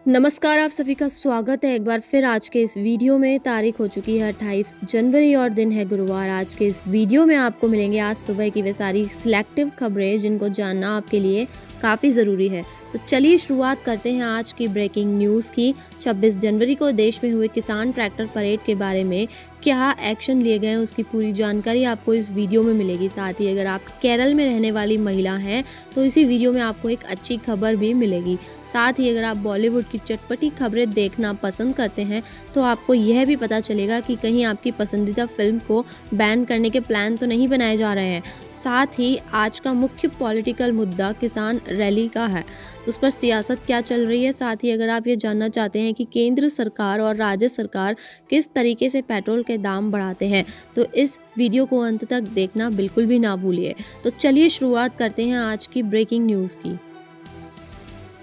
नमस्कार, आप सभी का स्वागत है एक बार फिर आज के इस वीडियो में। तारीख हो चुकी है 28 जनवरी और दिन है गुरुवार। आज के इस वीडियो में आपको मिलेंगे आज सुबह की वे सारी सिलेक्टिव खबरें जिनको जानना आपके लिए काफ़ी ज़रूरी है। तो चलिए शुरुआत करते हैं आज की ब्रेकिंग न्यूज़ की। 26 जनवरी को देश में हुए किसान ट्रैक्टर परेड के बारे में क्या एक्शन लिए गए हैं उसकी पूरी जानकारी आपको इस वीडियो में मिलेगी। साथ ही अगर आप केरल में रहने वाली महिला हैं तो इसी वीडियो में आपको एक अच्छी खबर भी मिलेगी। साथ ही अगर आप बॉलीवुड की चटपटी खबरें देखना पसंद करते हैं तो आपको यह भी पता चलेगा कि कहीं आपकी पसंदीदा फिल्म को बैन करने के प्लान तो नहीं बनाए जा रहे हैं। साथ ही आज का मुख्य पॉलिटिकल मुद्दा किसान रैली का है, तो उस पर सियासत क्या चल रही है। साथ ही अगर आप ये जानना चाहते हैं कि केंद्र सरकार और राज्य सरकार किस तरीके से पेट्रोल के दाम बढ़ाते हैं तो इस वीडियो को अंत तक देखना बिल्कुल भी ना भूलिए। तो चलिए शुरुआत करते हैं आज की ब्रेकिंग न्यूज़ की।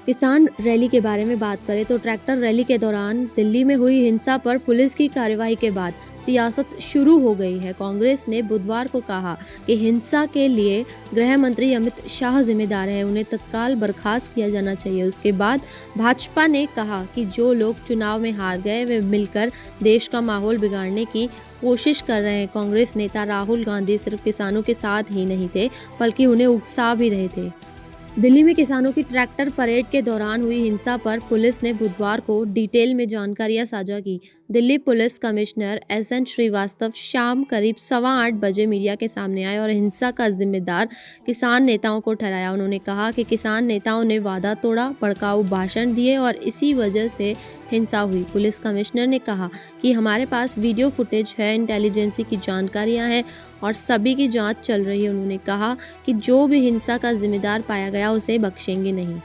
किसान रैली के बारे में बात करें तो ट्रैक्टर रैली के दौरान दिल्ली में हुई हिंसा पर पुलिस की कार्रवाई के बाद सियासत शुरू हो गई है। कांग्रेस ने बुधवार को कहा कि हिंसा के लिए गृह मंत्री अमित शाह जिम्मेदार है, उन्हें तत्काल बर्खास्त किया जाना चाहिए। उसके बाद भाजपा ने कहा कि जो लोग चुनाव में हार गए वे मिलकर देश का माहौल बिगाड़ने की कोशिश कर रहे हैं। कांग्रेस नेता राहुल गांधी सिर्फ किसानों के साथ ही नहीं थे बल्कि उन्हें उकसा भी रहे थे। दिल्ली में किसानों की ट्रैक्टर परेड के दौरान हुई हिंसा पर पुलिस ने बुधवार को डिटेल में जानकारियां साझा की। Delhi police commissioner SN Srivastava शाम करीब 8:15 बजे मीडिया के सामने आए और हिंसा का जिम्मेदार किसान नेताओं को ठहराया। उन्होंने कहा कि किसान नेताओं ने वादा तोड़ा, भड़काऊ भाषण दिए और इसी वजह से हिंसा हुई। पुलिस कमिश्नर ने कहा कि हमारे पास वीडियो फुटेज है, इंटेलिजेंसी की जानकारियां हैं और सभी की जांच चल रही है। उन्होंने कहा कि जो भी हिंसा का जिम्मेदार पाया गया उसे बख्शेंगे नहीं।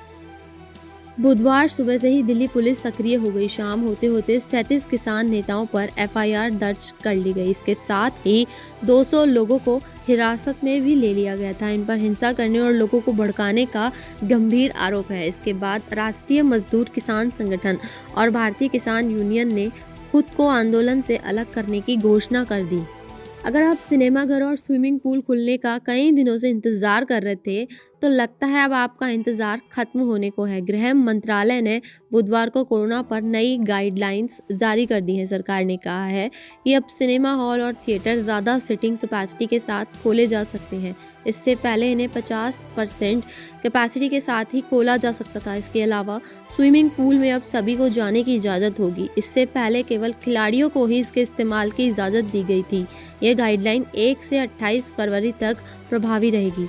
बुधवार सुबह से ही दिल्ली पुलिस सक्रिय हो गई। शाम होते होते 37 किसान नेताओं पर एफआईआर दर्ज कर ली गई। इसके साथ ही 200 लोगों को हिरासत में भी ले लिया गया था। इन पर हिंसा करने और लोगों को भड़काने का गंभीर आरोप है। इसके बाद राष्ट्रीय मजदूर किसान संगठन और भारतीय किसान यूनियन ने खुद को आंदोलन से अलग करने की घोषणा कर दी। अगर आप सिनेमाघर और स्विमिंग पूल खुलने का कई दिनों से इंतजार कर रहे थे तो लगता है अब आपका इंतजार खत्म होने को है। गृह मंत्रालय ने बुधवार को कोरोना पर नई गाइडलाइंस जारी कर दी हैं। सरकार ने कहा है कि अब सिनेमा हॉल और थिएटर ज़्यादा सीटिंग कैपेसिटी के साथ खोले जा सकते हैं। इससे पहले इन्हें 50% कैपेसिटी के साथ ही खोला जा सकता था। इसके अलावा स्विमिंग पूल में अब सभी को जाने की इजाज़त होगी। इससे पहले केवल खिलाड़ियों को ही इसके इस्तेमाल की इजाज़त दी गई थी। ये गाइडलाइन 1 से 28 फरवरी तक प्रभावी रहेगी।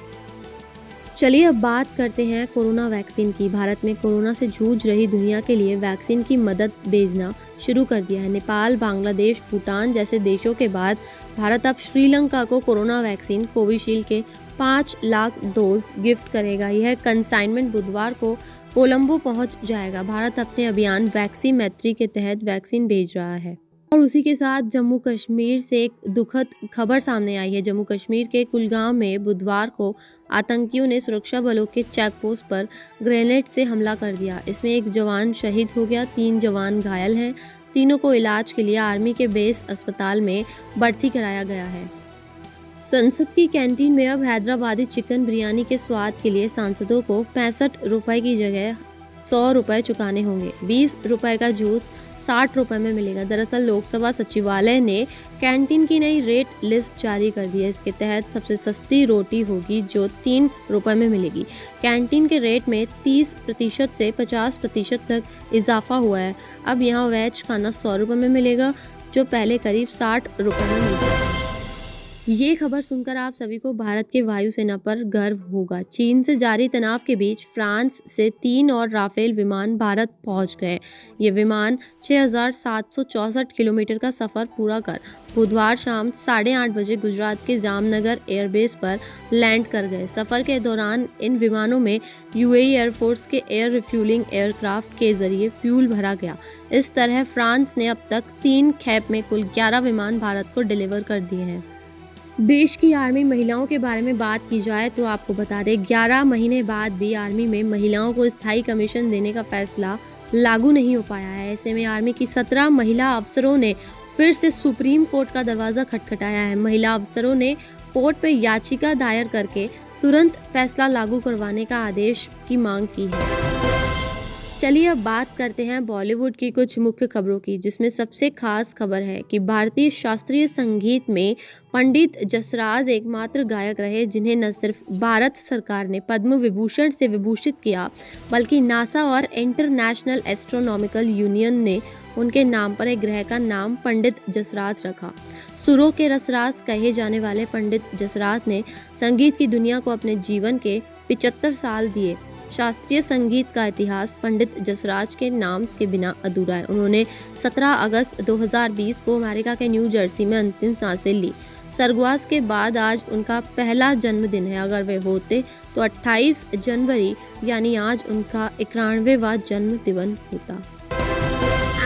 चलिए अब बात करते हैं कोरोना वैक्सीन की। भारत में कोरोना से जूझ रही दुनिया के लिए वैक्सीन की मदद भेजना शुरू कर दिया है। नेपाल, बांग्लादेश, भूटान जैसे देशों के बाद भारत अब श्रीलंका को कोरोना वैक्सीन कोविशील्ड के 5 लाख डोज गिफ्ट करेगा। यह कंसाइनमेंट बुधवार को कोलंबो पहुंच जाएगा। भारत अपने अभियान वैक्सीन मैत्री के तहत वैक्सीन भेज रहा है। और उसी के साथ जम्मू कश्मीर से एक दुखद खबर सामने आई है। जम्मू कश्मीर के कुलगाम में बुधवार को आतंकियों ने सुरक्षा बलों के चेक पोस्ट पर ग्रेनेड से हमला कर दिया। इसमें एक जवान शहीद हो गया, 3 जवान घायल हैं। तीनों को इलाज के लिए आर्मी के बेस अस्पताल में भर्ती कराया गया है। संसद की कैंटीन में अब हैदराबादी चिकन बिरयानी के स्वाद के लिए सांसदों को 65 रुपए की जगह 100 रुपए चुकाने होंगे। 20 रुपए का जूस 60 रुपए में मिलेगा। दरअसल लोकसभा सचिवालय ने कैंटीन की नई रेट लिस्ट जारी कर दी है। इसके तहत सबसे सस्ती रोटी होगी जो 3 रुपए में मिलेगी। कैंटीन के रेट में 30% से 50% तक इजाफा हुआ है। अब यहाँ वेज खाना 100 रुपए में मिलेगा जो पहले करीब 60 रुपए में मिलता है। ये खबर सुनकर आप सभी को भारत के वायुसेना पर गर्व होगा। चीन से जारी तनाव के बीच फ्रांस से 3 और राफेल विमान भारत पहुंच गए। ये विमान 6,764 किलोमीटर का सफ़र पूरा कर बुधवार शाम 8:30 बजे गुजरात के जामनगर एयरबेस पर लैंड कर गए। सफ़र के दौरान इन विमानों में यूएई एयरफोर्स के एयर रिफ्यूलिंग एयरक्राफ्ट के जरिए फ्यूल भरा गया। इस तरह फ्रांस ने अब तक 3 खेप में कुल 11 विमान भारत को डिलीवर कर दिए हैं। देश की आर्मी महिलाओं के बारे में बात की जाए तो आपको बता दें 11 महीने बाद भी आर्मी में महिलाओं को स्थायी कमीशन देने का फैसला लागू नहीं हो पाया है। ऐसे में आर्मी की 17 महिला अफसरों ने फिर से सुप्रीम कोर्ट का दरवाज़ा खटखटाया है। महिला अफसरों ने कोर्ट पर याचिका दायर करके तुरंत फैसला लागू करवाने का आदेश की मांग की है। चलिए अब बात करते हैं बॉलीवुड की कुछ मुख्य खबरों की, जिसमें सबसे खास खबर है कि भारतीय शास्त्रीय संगीत में पंडित जसराज एकमात्र गायक रहे जिन्हें न सिर्फ भारत सरकार ने पद्म विभूषण से विभूषित किया, बल्कि नासा और इंटरनेशनल एस्ट्रोनॉमिकल यूनियन ने उनके नाम पर एक ग्रह का नाम पंडित जसराज रखा। सुरों के रसराज कहे जाने वाले पंडित जसराज ने संगीत की दुनिया को अपने जीवन के 75 साल दिए। शास्त्रीय संगीत का इतिहास पंडित जसराज के नाम के बिना अधूरा है। उन्होंने 17 अगस्त 2020 को अमेरिका के न्यू जर्सी में अंतिम सांसें ली। स्वर्गवास के बाद आज उनका पहला जन्मदिन है। अगर वे होते तो 28 जनवरी यानी आज उनका 91वां जन्मदिन होता।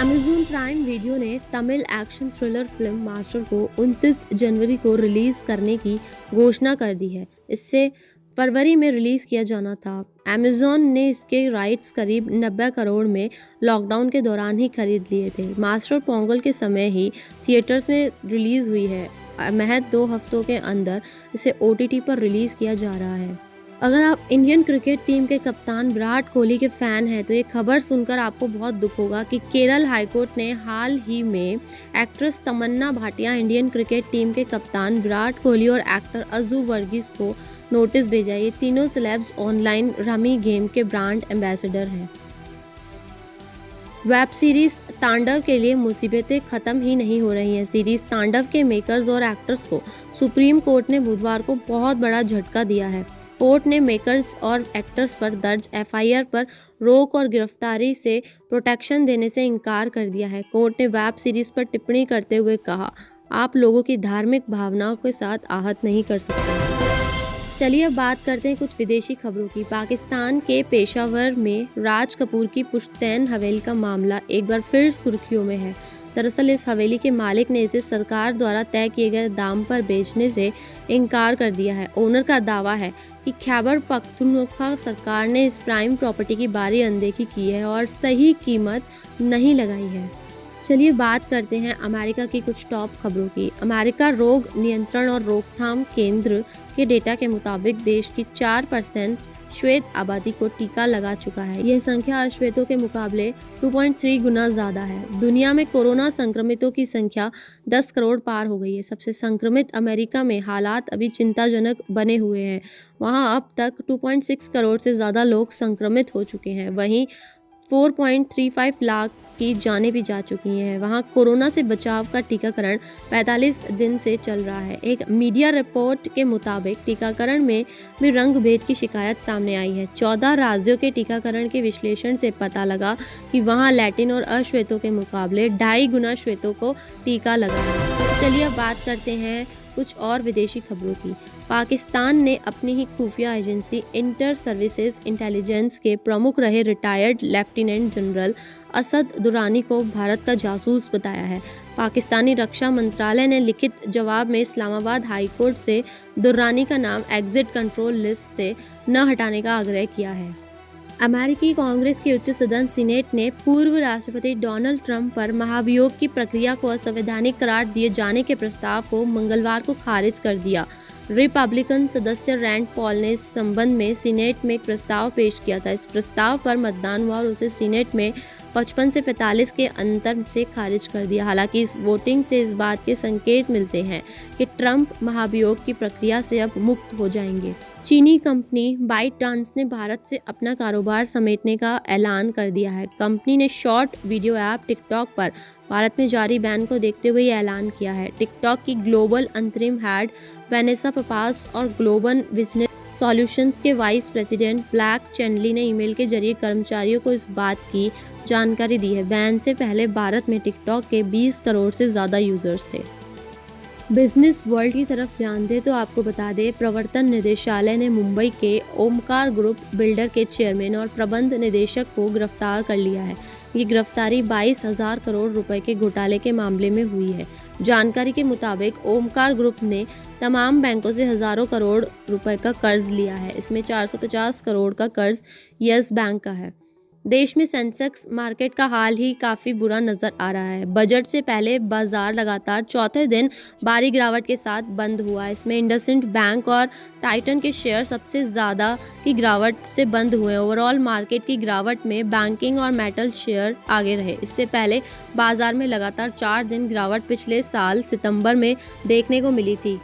अमेज़न प्राइम वीडियो ने Tamil action thriller film master को 29 जनवरी को रिलीज करने की घोषणा कर दी है। इससे फरवरी में रिलीज किया जाना था। अमेज़न ने इसके राइट्स करीब 90 करोड़ में लॉकडाउन के दौरान ही खरीद लिए थे। मास्टर पोंगल के समय ही थिएटर्स में रिलीज हुई है। महज 2 हफ्तों के अंदर इसे OTT पर रिलीज किया जा रहा है। अगर आप इंडियन क्रिकेट टीम के कप्तान विराट कोहली के फैन हैं तो ये खबर सुनकर आपको बहुत दुख होगा कि केरल हाईकोर्ट ने हाल ही में एक्ट्रेस तमन्ना भाटिया, इंडियन क्रिकेट टीम के कप्तान विराट कोहली और एक्टर अजू वर्गीस को नोटिस भेजा। ये तीनों सेलेब्स ऑनलाइन रमी गेम के ब्रांड एम्बेसडर हैं। वेब सीरीज तांडव के लिए मुसीबतें खत्म ही नहीं हो रही हैं। सीरीज तांडव के मेकर्स और एक्टर्स को सुप्रीम कोर्ट ने बुधवार को बहुत बड़ा झटका दिया है। कोर्ट ने मेकर्स और एक्टर्स पर दर्ज FIR पर रोक और गिरफ्तारी से प्रोटेक्शन देने से इनकार कर दिया है। कोर्ट ने वेब सीरीज पर टिप्पणी करते हुए कहा, आप लोगों की धार्मिक भावनाओं के साथ आहत नहीं कर सकते। चलिए अब बात करते हैं कुछ विदेशी खबरों की। पाकिस्तान के पेशावर में राज कपूर की पुश्तैन हवेली का मामला एक बार फिर सुर्खियों में है। दरअसल इस हवेली के मालिक ने इसे सरकार द्वारा तय किए गए दाम पर बेचने से इनकार कर दिया है। ओनर का दावा है कि खैबर पख्तूनख्वा सरकार ने इस प्राइम प्रॉपर्टी की भारी अनदेखी की है और सही कीमत नहीं लगाई है। चलिए बात करते हैं अमेरिका की कुछ टॉप खबरों की। अमेरिका रोग नियंत्रण और रोकथाम केंद्र के डेटा के मुताबिक देश की 4% श्वेत आबादी को टीका लगा चुका है। यह संख्या अश्वेतों के मुकाबले 2.3 गुना ज़्यादा है। दुनिया में कोरोना संक्रमितों की संख्या 10 करोड़ पार हो गई है। सबसे संक्रमित अमेरिका में हालात अभी चिंताजनक बने हुए हैं। वहां अब तक 2.6 करोड़ से ज़्यादा लोग संक्रमित हो चुके हैं। वहीं 4.35 लाख की जानें भी जा चुकी हैं। वहां कोरोना से बचाव का टीकाकरण 45 दिन से चल रहा है। एक मीडिया रिपोर्ट के मुताबिक टीकाकरण में भी रंग भेद की शिकायत सामने आई है। 14 राज्यों के टीकाकरण के विश्लेषण से पता लगा कि वहां लैटिन और अश्वेतों के मुकाबले 2.5 गुना श्वेतों को टीका लगा है। चलिए अब बात करते हैं कुछ और विदेशी खबरों की। पाकिस्तान ने अपनी ही खुफिया एजेंसी इंटर सर्विसेज इंटेलिजेंस के प्रमुख रहे retired lieutenant general Asad Durrani को भारत का जासूस बताया है। पाकिस्तानी रक्षा मंत्रालय ने लिखित जवाब में इस्लामाबाद हाई कोर्ट से दुरानी का नाम एग्जिट कंट्रोल लिस्ट से न हटाने का आग्रह किया है। अमेरिकी कांग्रेस के उच्च सदन सीनेट ने पूर्व राष्ट्रपति डोनाल्ड ट्रंप पर महाभियोग की प्रक्रिया को असंवैधानिक करार दिए जाने के प्रस्ताव को मंगलवार को खारिज कर दिया। रिपब्लिकन सदस्य रैंड पॉल ने इस संबंध में सीनेट में एक प्रस्ताव पेश किया था। इस प्रस्ताव पर मतदान हुआ और उसे सीनेट में 55 से 45 के अंतर से खारिज कर दिया। हालांकि इस वोटिंग से इस बात के संकेत मिलते हैं कि ट्रंप महाभियोग की प्रक्रिया से अब मुक्त हो जाएंगे। चीनी कंपनी बाइटडांस ने भारत से अपना कारोबार समेटने का ऐलान कर दिया है। कंपनी ने शॉर्ट वीडियो ऐप टिकटॉक पर भारत में जारी बैन को देखते हुए यह ऐलान किया है। टिकटॉक की ग्लोबल अंतरिम हेड वेनेसा पपास और ग्लोबल बिजनेस सॉल्यूशंस के वाइस प्रेसिडेंट ब्लैक चैंडली ने ईमेल के जरिए कर्मचारियों को इस बात की जानकारी दी है। बैन से पहले भारत में टिकटॉक के 20 करोड़ से ज़्यादा यूजर्स थे। बिजनेस वर्ल्ड की तरफ ध्यान दें तो आपको बता दें, प्रवर्तन निदेशालय ने मुंबई के ओमकार ग्रुप बिल्डर के चेयरमैन और प्रबंध निदेशक को गिरफ्तार कर लिया है। ये गिरफ्तारी 22,000 करोड़ रुपए के घोटाले के मामले में हुई है। जानकारी के मुताबिक ओमकार ग्रुप ने तमाम बैंकों से हजारों करोड़ रुपए का कर्ज लिया है। इसमें 450 करोड़ का कर्ज यस बैंक का है। देश में सेंसेक्स मार्केट का हाल ही काफ़ी बुरा नज़र आ रहा है। बजट से पहले बाजार लगातार चौथे दिन भारी गिरावट के साथ बंद हुआ। इसमें इंडसइंड बैंक और टाइटन के शेयर सबसे ज़्यादा की गिरावट से बंद हुए। ओवरऑल मार्केट की गिरावट में बैंकिंग और मेटल शेयर आगे रहे। इससे पहले बाजार में लगातार 4 दिन गिरावट पिछले साल सितंबर में देखने को मिली थी।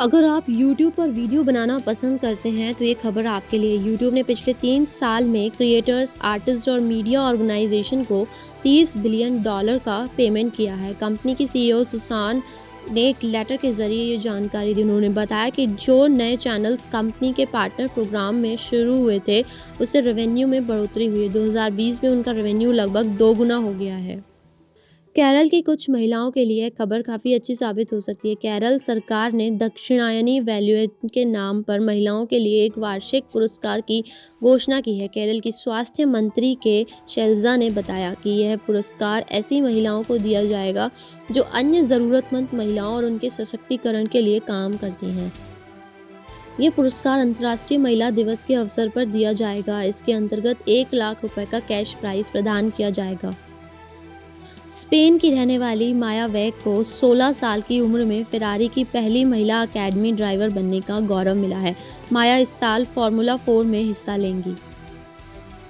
अगर आप YouTube पर वीडियो बनाना पसंद करते हैं तो ये खबर आपके लिए। YouTube ने पिछले 3 साल में क्रिएटर्स, आर्टिस्ट और मीडिया ऑर्गेनाइजेशन को $30 बिलियन का पेमेंट किया है। कंपनी की CEO सुसान ने एक लेटर के जरिए ये जानकारी दी। उन्होंने बताया कि जो नए चैनल्स कंपनी के पार्टनर प्रोग्राम में शुरू हुए थे उससे रेवेन्यू में बढ़ोतरी हुई। 2020 में उनका रेवेन्यू लगभग 2 गुना हो गया है। केरल की कुछ महिलाओं के लिए खबर काफ़ी अच्छी साबित हो सकती है। केरल सरकार ने दक्षिणायनी वैल्यूएशन के नाम पर महिलाओं के लिए एक वार्षिक पुरस्कार की घोषणा की है। केरल की स्वास्थ्य मंत्री के शैलजा ने बताया कि यह पुरस्कार ऐसी महिलाओं को दिया जाएगा जो अन्य ज़रूरतमंद महिलाओं और उनके सशक्तिकरण के लिए काम करती हैं। ये पुरस्कार अंतर्राष्ट्रीय महिला दिवस के अवसर पर दिया जाएगा। इसके अंतर्गत 1 लाख रुपए का कैश प्राइज प्रदान किया जाएगा। स्पेन की रहने वाली माया वैग को 16 साल की उम्र में फेरारी की पहली महिला अकेडमी ड्राइवर बनने का गौरव मिला है। माया इस साल फार्मूला 4 में हिस्सा लेंगी।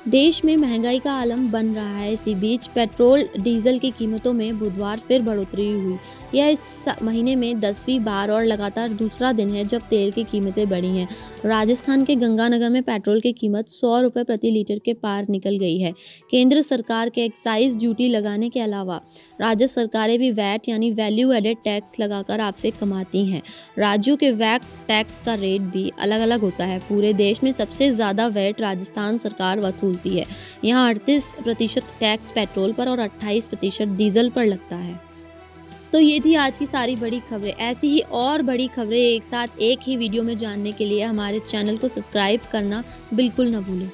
देश में महंगाई का आलम बन रहा है। इसी बीच पेट्रोल डीजल की कीमतों में बुधवार फिर बढ़ोतरी हुई। यह इस महीने में 10वीं बार और लगातार दूसरा दिन है जब तेल की कीमतें बढ़ी हैं। राजस्थान के गंगानगर में पेट्रोल की कीमत 100 रुपये प्रति लीटर के पार निकल गई है। केंद्र सरकार के एक्साइज ड्यूटी लगाने के अलावा राज्य सरकारें भी वैट यानी वैल्यू एडेड टैक्स लगाकर आपसे कमाती हैं। राज्यों के वैट टैक्स का रेट भी अलग अलग होता है। पूरे देश में सबसे ज़्यादा वैट राजस्थान सरकार वसूलती है। यहाँ 38% टैक्स पेट्रोल पर और 28% डीजल पर लगता है। तो ये थी आज की सारी बड़ी खबरें। ऐसी ही और बड़ी खबरें एक साथ एक ही वीडियो में जानने के लिए हमारे चैनल को सब्सक्राइब करना बिल्कुल ना भूलें।